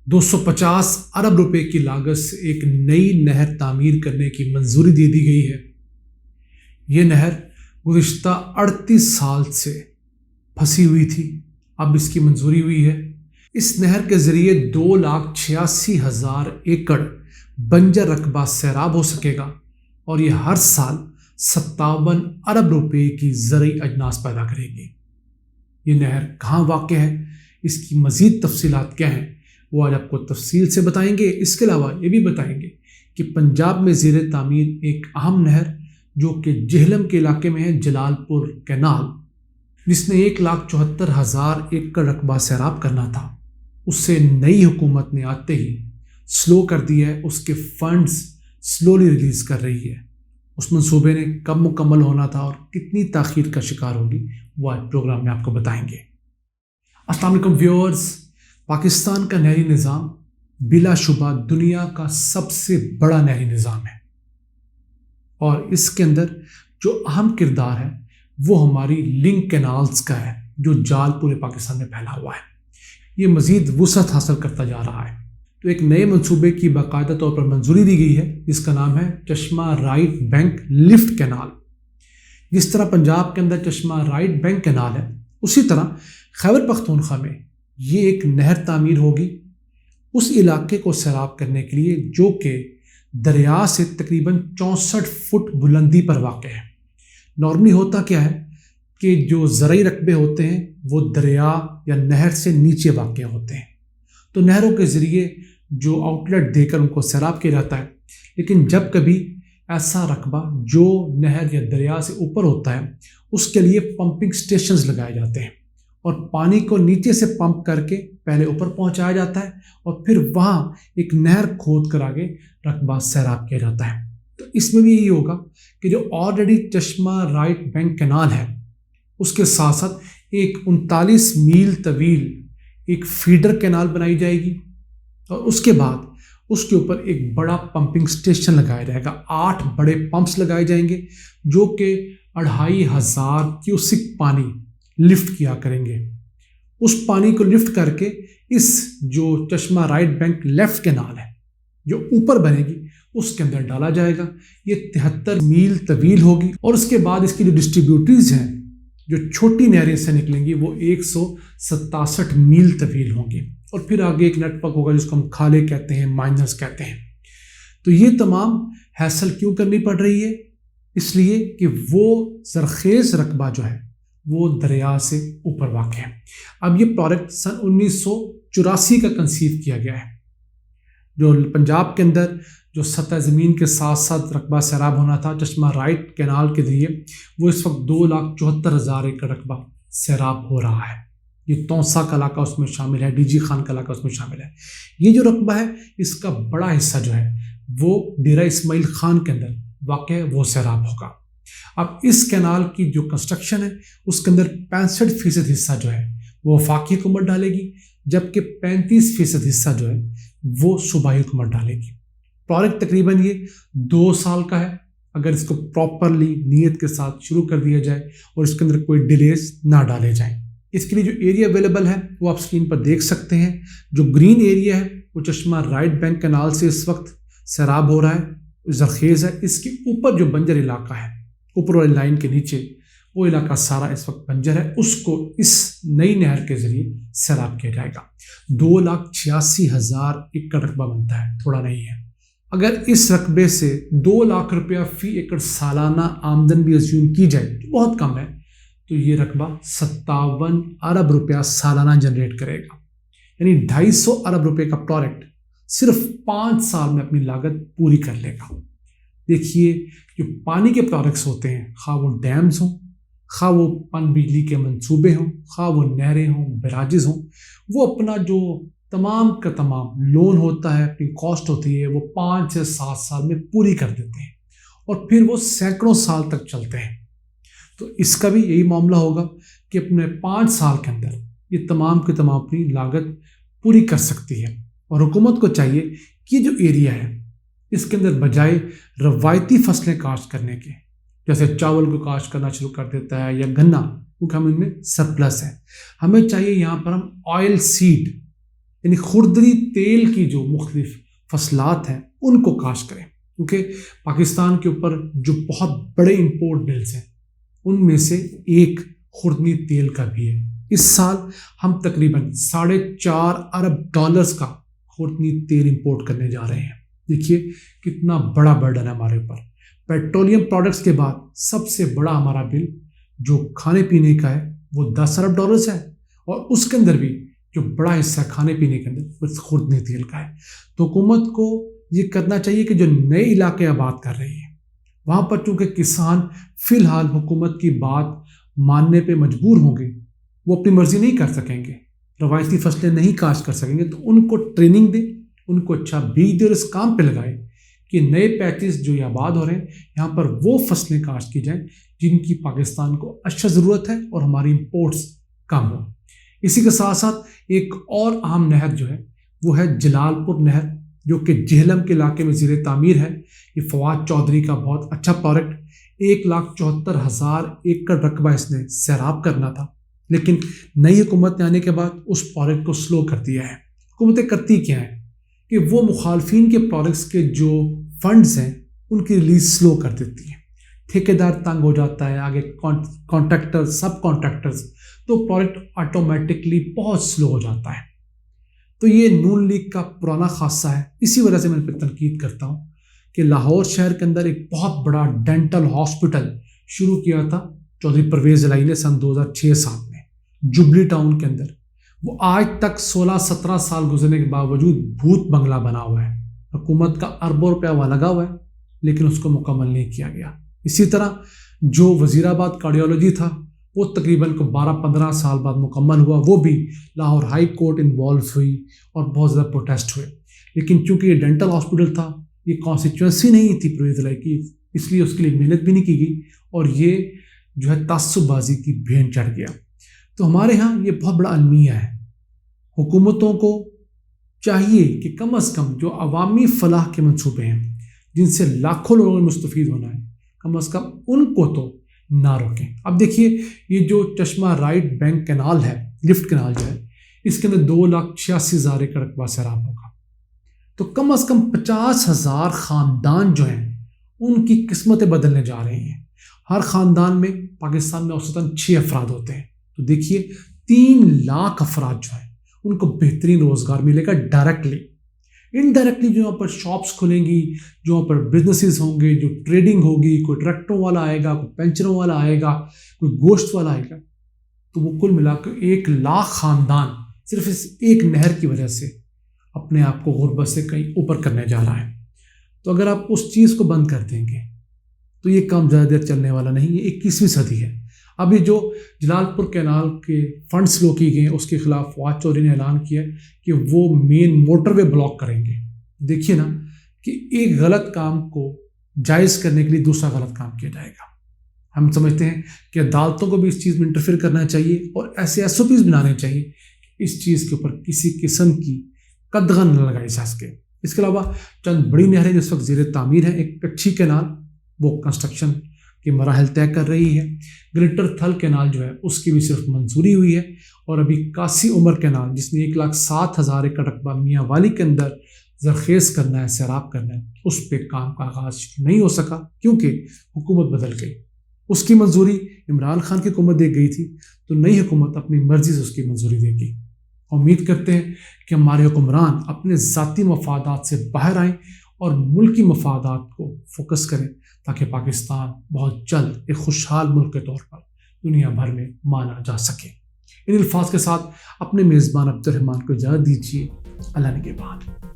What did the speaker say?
250 अरब रुपए की लागत से एक नई नहर तामीर करने की मंजूरी दे दी गई है। ये नहर गुज़िश्ता 38 साल से फंसी हुई थी, अब इसकी मंजूरी हुई है। इस नहर के ज़रिए 2,86,000 एकड़ बंजर रकबा सैराब हो सकेगा और ये हर साल 57 अरब रुपए की ज़रई अजनास पैदा करेगी। ये नहर कहाँ वाक़ है, इसकी मज़ीद तफसीलात क्या हैं, वो आज आपको तफसील से बताएंगे। इसके अलावा ये भी बताएंगे कि पंजाब में ज़ेर तामीर एक अहम नहर जो कि जेहलम के इलाके में है, जलालपुर कैनाल, जिसने 1,74,000 एकड़ रकबा सैराब करना था, उससे नई हुकूमत ने आते ही स्लो कर दिया है। उसके फंड्स स्लोली रिलीज़ कर रही है। उस मंसूबे ने कब मुकम्मल होना था और कितनी ताख़ीर का शिकार होगी, वो आज प्रोग्राम में आपको बताएंगे। अस्सलाम वालेकुम व्यूअर्स, पाकिस्तान का नहरी निज़ाम बिलाशुबा दुनिया का सबसे बड़ा नहरी निज़ाम है और इसके अंदर जो अहम किरदार है वो हमारी लिंक कैनाल्स का है, जो जाल पूरे पाकिस्तान में फैला हुआ है। ये मज़ीद वुसअत हासिल करता जा रहा है। तो एक नए मंसूबे की बाकायदा तौर पर मंजूरी दी गई है, जिसका नाम है चश्मा राइट बैंक लिफ्ट कैनाल। जिस तरह पंजाब के अंदर चश्मा राइट बैंक कैनाल है, उसी तरह खैबर पख्तूनख्वा में ये एक नहर तामीर होगी उस इलाके को सैराब करने के लिए जो कि दरिया से तकरीबन 64 फुट बुलंदी पर वाक़ है। नॉर्मली होता क्या है कि जो ज़रई रकबे होते हैं वो दरिया या नहर से नीचे वाक़ होते हैं, तो नहरों के ज़रिए जो आउटलेट देकर उनको सैराब किया जाता है। लेकिन जब कभी ऐसा रकबा जो नहर या दरिया से ऊपर होता है, उसके लिए पंपिंग स्टेशंस लगाए जाते हैं और पानी को नीचे से पंप करके पहले ऊपर पहुंचाया जाता है और फिर वहाँ एक नहर खोद कर आगे रकबा सैराब किया जाता है। तो इसमें भी यही होगा कि जो ऑलरेडी चश्मा राइट बैंक कैनाल है, उसके साथ साथ एक 39 मील तवील एक फीडर कैनाल बनाई जाएगी और उसके बाद उसके ऊपर एक बड़ा पंपिंग स्टेशन लगाया जाएगा। 8 बड़े पंप्स लगाए जाएंगे जो कि 2,500 क्यूसिक पानी लिफ्ट किया करेंगे। उस पानी को लिफ्ट करके इस जो चश्मा राइट बैंक लेफ्ट कैनाल है जो ऊपर बनेगी उसके अंदर डाला जाएगा। ये 73 मील तवील होगी और उसके बाद इसकी जो डिस्ट्रीब्यूटरीज हैं, जो छोटी नहरें से निकलेंगी, वो 167 मील तवील होंगी और फिर आगे एक नेटवर्क होगा जिसको हम खाले कहते हैं, माइनर्स कहते हैं। तो ये तमाम हैसल क्यों करनी पड़ रही है? इसलिए कि वो ज़रखेज़ रकबा जो है वो दरिया से ऊपर वाक़ है। अब ये प्रोजेक्ट सन 1984 का कंसीव किया गया है। जो पंजाब के अंदर जो सतह ज़मीन के साथ साथ रकबा सैराब होना था चश्मा राइट कैनाल के ज़रिए, वो इस वक्त 2,74,000 एकड़ रकबा सैराब हो रहा है। ये तौसा का इलाका उसमें शामिल है, डीजी खान का इलाका उसमें शामिल है। ये जो रकबा है इसका बड़ा हिस्सा जो है वो डेरा इस्माइल खान के अंदर वाक़ है, वो सैराब होगा। अब इस कैनाल की जो कंस्ट्रक्शन है उसके अंदर 65% हिस्सा जो है वो वफाकी हुकूमत डालेगी, जबकि 35% हिस्सा जो है वो सूबाई हुकूमत डालेगी। प्रोजेक्ट तकरीबन ये 2 साल का है अगर इसको प्रॉपरली नीयत के साथ शुरू कर दिया जाए और इसके अंदर कोई डिलेज ना डाले जाएं। इसके लिए जो एरिया अवेलेबल है वो आप स्क्रीन पर देख सकते हैं। जो ग्रीन एरिया है वो चश्मा राइट बैंक कैनाल से इस वक्त सैराब हो रहा है, ज़रखेज़ है। इसके ऊपर जो बंजर इलाका है, ऊपर वाली लाइन के नीचे, वो इलाका सारा इस वक्त बंजर है, उसको इस नई नहर के ज़रिए सैराब किया जाएगा। 2,86,000 एकड़ रकबा बनता है, थोड़ा नहीं है। अगर इस रकबे से 2 लाख रुपया फ़ी एकड़ सालाना आमदन भी अज्यूम की जाए तो बहुत कम है, तो ये रकबा 57 अरब रुपया सालाना जनरेट करेगा। यानी 250 अरब रुपये का प्रोजेक्ट सिर्फ 5 साल में अपनी लागत पूरी कर लेगा। देखिए, जो पानी के प्रोजेक्ट्स होते हैं, खा वो डैम्स हों, खा वो पन बिजली के मंसूबे हों, खा वो नहरें हों, बैराजेस हों, वो अपना जो तमाम का तमाम लोन होता है, अपनी कॉस्ट होती है, वो 5 से 7 साल में पूरी कर देते हैं और फिर वो सैकड़ों साल तक चलते हैं। तो इसका भी यही मामला होगा कि अपने 5 साल के अंदर ये तमाम के तमाम अपनी लागत पूरी कर सकती है। और हुकूमत को चाहिए कि ये जो एरिया है इसके अंदर बजाय रवायती फसलें काश्त करने के, जैसे चावल को काश्त करना शुरू कर देता है या गन्ना, क्योंकि हम इनमें सरप्लस है, हमें चाहिए यहाँ पर हम ऑयल सीड یعنی خوردنی تیل کی جو مختلف فصلات ہیں ان کو کاشت کریں، کیونکہ پاکستان کے اوپر جو بہت بڑے امپورٹ بلز ہیں ان میں سے ایک خوردنی تیل کا بھی ہے۔ اس سال ہم تقریباً $4.5 ارب کا خوردنی تیل امپورٹ کرنے جا رہے ہیں۔ دیکھیے کتنا بڑا برڈن ہے ہمارے اوپر۔ پیٹرولیم پروڈکٹس کے بعد سب سے بڑا ہمارا بل جو کھانے پینے کا ہے وہ $10 ارب ہے، اور اس کے اندر بھی جو بڑا حصہ کھانے پینے کے اندر وہ خوردنی تیل کا ہے۔ تو حکومت کو یہ کرنا چاہیے کہ جو نئے علاقے آباد کر رہی ہیں وہاں پر چونکہ کسان فی الحال حکومت کی بات ماننے پہ مجبور ہوں گے، وہ اپنی مرضی نہیں کر سکیں گے، روایتی فصلیں نہیں کاشت کر سکیں گے، تو ان کو ٹریننگ دے، ان کو اچھا بیج دے اور اس کام پہ لگائے کہ نئے پیچز جو یہ آباد ہو رہے ہیں یہاں پر وہ فصلیں کاشت کی جائیں جن کی پاکستان کو اچھا ضرورت ہے اور ہماری امپورٹس کم ہو۔ اسی کے ساتھ ساتھ ایک اور اہم نہر جو ہے وہ ہے جلال پور نہر، جو کہ جہلم کے علاقے میں زیر تعمیر ہے۔ یہ فواد چودھری کا بہت اچھا پروجیکٹ، 1,74,000 ایکڑ رقبہ اس نے سیراب کرنا تھا، لیکن نئی حکومت نے آنے کے بعد اس پروجیکٹ کو سلو کر دیا ہے۔ حکومتیں کرتی کیا ہیں کہ وہ مخالفین کے پروجیکٹس کے جو فنڈز ہیں ان کی ریلیز سلو کر دیتی ہیں، ٹھیکیدار تنگ ہو جاتا ہے، آگے کانٹریکٹر سب کانٹریکٹرز، تو پروجیکٹ آٹومیٹکلی بہت سلو ہو جاتا ہے۔ تو یہ نون لیگ کا پرانا خاصہ ہے۔ اسی وجہ سے میں ان پہ تنقید کرتا ہوں کہ لاہور شہر کے اندر ایک بہت بڑا ڈینٹل ہاسپٹل شروع کیا تھا چودھری پرویز الہی نے سن 2006-7 میں جبلی ٹاؤن کے اندر، وہ آج تک 16-17 سال گزرنے کے باوجود بھوت بنگلہ بنا ہوا ہے۔ حکومت کا اربوں روپیہ وہاں لگا ہوا ہے لیکن اس کو مکمل نہیں کیا گیا۔ اسی طرح جو وزیر آباد کارڈیالوجی تھا وہ تقریباً 12-15 سال بعد مکمل ہوا، وہ بھی لاہور ہائی کورٹ انوالو ہوئی اور بہت زیادہ پروٹیسٹ ہوئے، لیکن چونکہ یہ ڈینٹل ہاسپٹل تھا، یہ کانسٹیچوئنسی نہیں تھی پرویز الہی کی، اس لیے اس کے لیے محنت بھی نہیں کی گئی اور یہ جو ہے تعصب بازی کی بھین چڑھ گیا۔ تو ہمارے ہاں یہ بہت بڑا المیہ ہے۔ حکومتوں کو چاہیے کہ کم از کم جو عوامی فلاح کے منصوبے ہیں جن سے لاکھوں لوگوں کو مستفید ہونا ہے، کم از کم ان کو تو نہ روکیں۔ اب دیکھیے یہ جو چشمہ رائٹ بینک کینال ہے، لفٹ کینال جو ہے، اس کے اندر 2,86,000 ایکڑ رقبہ سیراب ہوگا، تو کم از کم 50,000 خاندان جو ہیں ان کی قسمتیں بدلنے جا رہی ہیں۔ ہر خاندان میں پاکستان میں اوسطاً 6 افراد ہوتے ہیں، تو دیکھیے 3 لاکھ افراد جو ہیں ان کو بہترین روزگار ملے گا ڈائریکٹلی۔ انڈائریکٹلی جو یہاں پر شاپس کھلیں گی، جو یہاں پر بزنسز ہوں گے، جو ٹریڈنگ ہوگی، کوئی ٹریکٹروں والا آئے گا، کوئی پینچروں والا آئے گا، کوئی گوشت والا آئے گا، تو وہ کل ملا کر 1 لاکھ خاندان صرف اس ایک نہر کی وجہ سے اپنے آپ کو غربت سے کہیں اوپر کرنے جا رہا ہے۔ تو اگر آپ اس چیز کو بند کر دیں گے تو یہ کام زیادہ دیر چلنے والا نہیں، یہ 21ویں صدی ہے۔ ابھی جو جلال پور کینال کے فنڈ سلو کی گئے ہیں اس کے خلاف فواد چودھری نے اعلان کیا ہے کہ وہ مین موٹر وے بلاک کریں گے۔ دیکھیے نا کہ ایک غلط کام کو جائز کرنے کے لیے دوسرا غلط کام کیا جائے گا۔ ہم سمجھتے ہیں کہ عدالتوں کو بھی اس چیز میں انٹرفیئر کرنا چاہیے اور ایسے SOPs بنانے چاہیے کہ اس چیز کے اوپر کسی قسم کی قدغن نہ لگائی جا سکے۔ اس کے علاوہ چند بڑی نہریں جس وقت زیر تعمیر ہیں، ایک کچھی کینال وہ کنسٹرکشن کے مراحل طے کر رہی ہے، گلیٹر تھل کینال جو ہے اس کی بھی صرف منظوری ہوئی ہے، اور ابھی کاسی عمر کینال جس نے 1,07,000 ایکڑ رقبہ میاں والی کے اندر زرخیز کرنا ہے، سیراب کرنا ہے، اس پہ کام کا آغاز نہیں ہو سکا کیونکہ حکومت بدل گئی۔ اس کی منظوری عمران خان کی حکومت دے گئی تھی، تو نئی حکومت اپنی مرضی سے اس کی منظوری دے گی۔ امید کرتے ہیں کہ ہمارے حکمران اپنے ذاتی مفادات سے باہر آئیں اور ملکی مفادات کو فوکس کریں تاکہ پاکستان بہت جلد ایک خوشحال ملک کے طور پر دنیا بھر میں مانا جا سکے۔ ان الفاظ کے ساتھ اپنے میزبان عبد الرحمان کو اجازت دیجیے۔ اللہ نگہبان۔